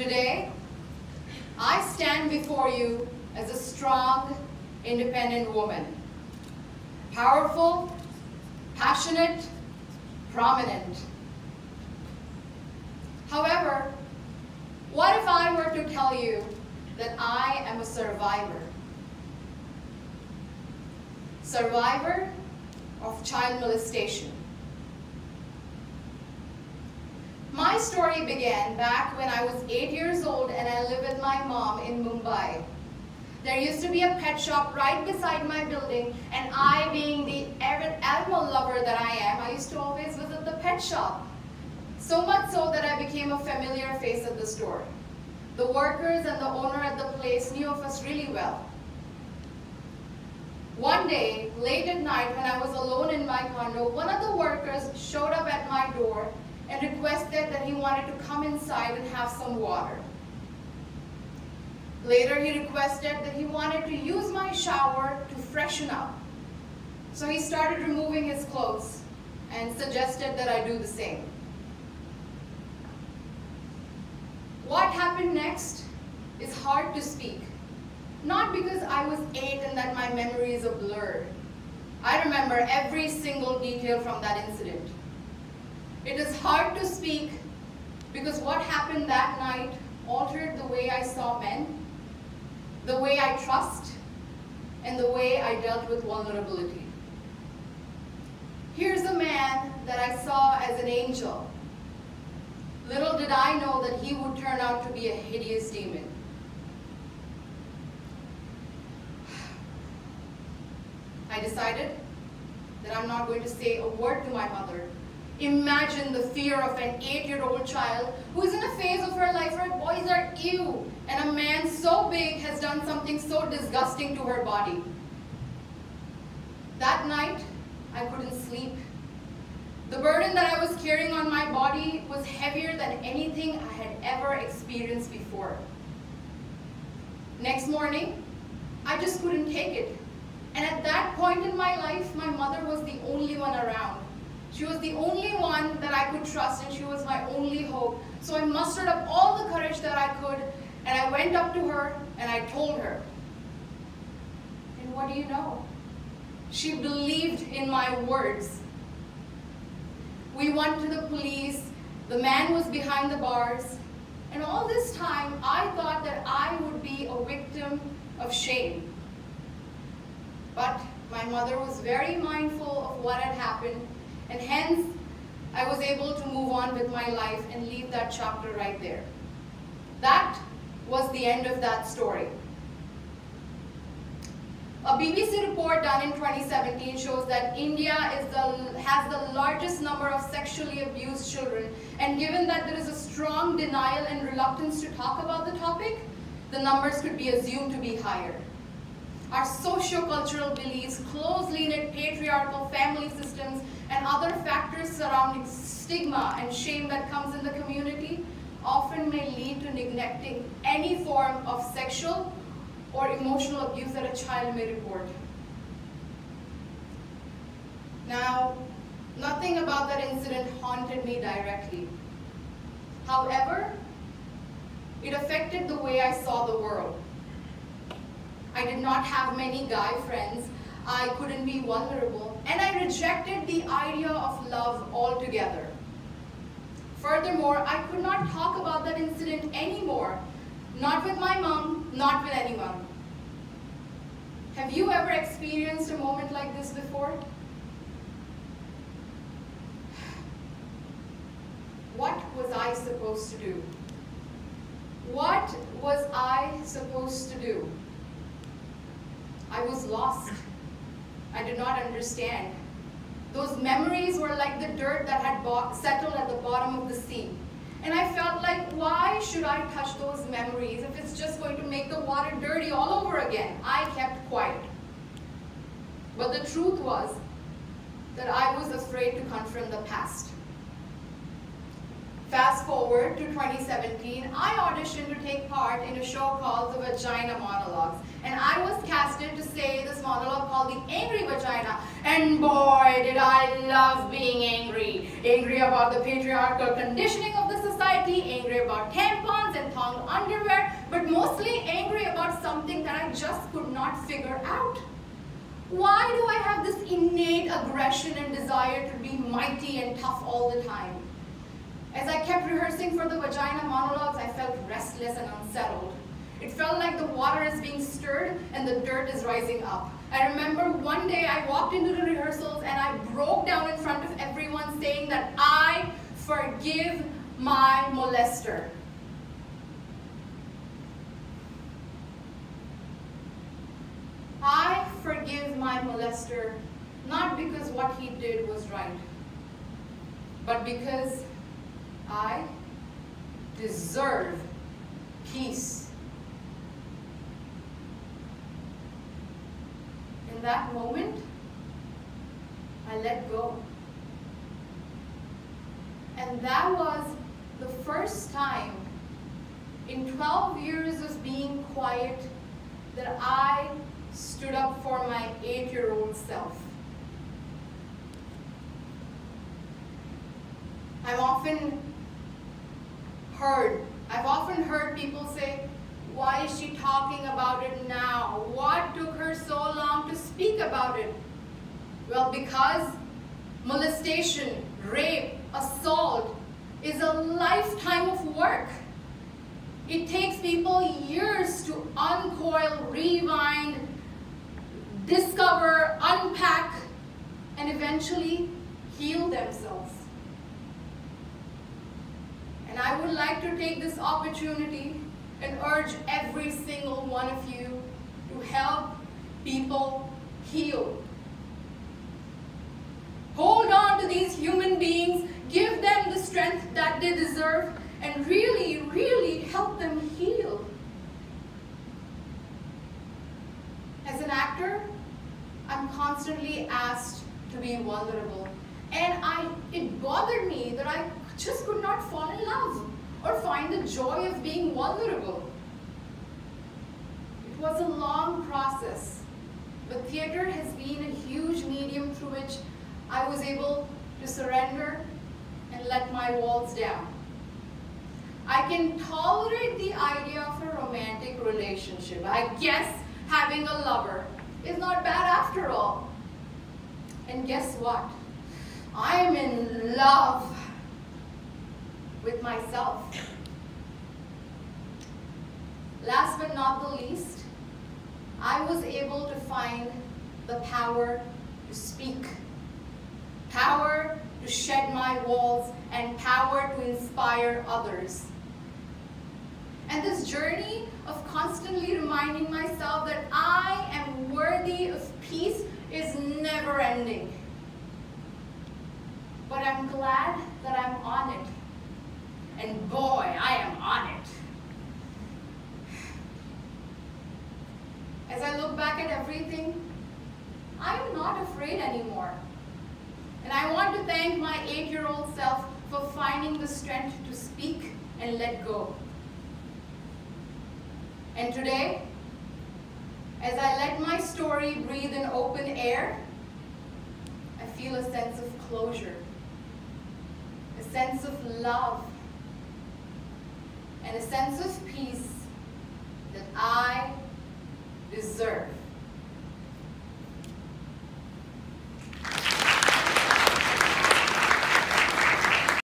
Today, I stand before you as a strong, independent woman. Powerful, passionate, prominent. However, what if I were to tell you that I am a survivor? Survivor of child molestation. My story began back when I was 8 years old and I lived with my mom in Mumbai. There used to be a pet shop right beside my building, and I, being the avid animal lover that I am, I used to always visit the pet shop. So much so that I became a familiar face at the store. The workers and the owner at the place knew of us really well. One day, late at night when I was alone in my condo, one of the workers showed up at my door and requested that he wanted to come inside and have some water. Later, he requested that he wanted to use my shower to freshen up. So he started removing his clothes and suggested that I do the same. What happened next is hard to speak. Not because I was 8 and that my memory is a blur. I remember every single detail from that incident. It is hard to speak because what happened that night altered the way I saw men, the way I trust, and the way I dealt with vulnerability. Here's a man that I saw as an angel. Little did I know that he would turn out to be a hideous demon. I decided that I'm not going to say a word to my mother. Imagine the fear of an 8-year-old child who is in a phase of her life where boys are ew, and a man so big has done something so disgusting to her body. That night, I couldn't sleep. The burden that I was carrying on my body was heavier than anything I had ever experienced before. Next morning, I just couldn't take it. And at that point in my life, my mother was the only one around. She was the only one that I could trust, and she was my only hope. So I mustered up all the courage that I could, and I went up to her and I told her. And what do you know? She believed in my words. We went to the police, the man was behind the bars, and all this time I thought that I would be a victim of shame. But my mother was very mindful of what had happened, and hence I was able to move on with my life and leave that chapter right there. That was the end of that story. A BBC report done in 2017 shows that India has the largest number of sexually abused children, and given that there is a strong denial and reluctance to talk about the topic, the numbers could be assumed to be higher. Our socio-cultural beliefs, closely knit patriarchal family systems, and other factors surrounding stigma and shame that comes in the community often may lead to neglecting any form of sexual or emotional abuse that a child may report. Now, nothing about that incident haunted me directly. However, it affected the way I saw the world. I did not have many guy friends, I couldn't be vulnerable, and I rejected the idea of love altogether. Furthermore, I could not talk about that incident anymore, not with my mom, not with anyone. Have you ever experienced a moment like this before? What was I supposed to do? What was I supposed to do? I was lost. I did not understand. Those memories were like the dirt that had settled at the bottom of the sea. And I felt like, why should I touch those memories if it's just going to make the water dirty all over again? I kept quiet. But the truth was that I was afraid to confront the past. Fast forward to 2017, I auditioned to take part in a show called The Vagina Monologues. And I was casted to say this monologue called The Angry Vagina. And boy, did I love being angry. Angry about the patriarchal conditioning of the society. society, angry about tampons and thong underwear, but mostly angry about something that I just could not figure out. Why do I have this innate aggression and desire to be mighty and tough all the time? As I kept rehearsing for the vagina monologues, I felt restless and unsettled. It felt like the water is being stirred and the dirt is rising up. I remember one day I walked into the rehearsals and I broke down in front of everyone saying that I forgive my molester. I forgive my molester, not because what he did was right, but because I deserve peace. In that moment, I let go. And that was the first time in 12 years of being quiet that I stood up for my 8-year-old self. I've often heard people say, why is she talking about it now? What took her so long to speak about it? Well, because molestation, rape, assault is a lifetime of work. It takes people years to uncoil, rewind, discover, unpack, and eventually heal themselves. And I would like to take this opportunity and urge every single one of you to help people heal. Hold on to these human beings, give them the strength that they deserve, and really, really help them heal. As an actor, I'm constantly asked to be vulnerable. And it bothered me that I just could not fall in love or find the joy of being vulnerable. It was a long process, but theater has been a huge medium through which I was able to surrender and let my walls down. I can tolerate the idea of a romantic relationship. I guess having a lover is not bad after all. And guess what? I'm in love with myself. Last but not the least, I was able to find the power to speak, power to shed my walls, and power to inspire others. And this journey of constantly reminding myself that I am worthy of peace is never ending. But I'm glad that I'm on it. And boy, I am on it. As I look back at everything, I am not afraid anymore. And I want to thank my 8-year-old self for finding the strength to speak and let go. And today, as I let my story breathe in open air, I feel a sense of closure, a sense of love, and a sense of peace that I deserve.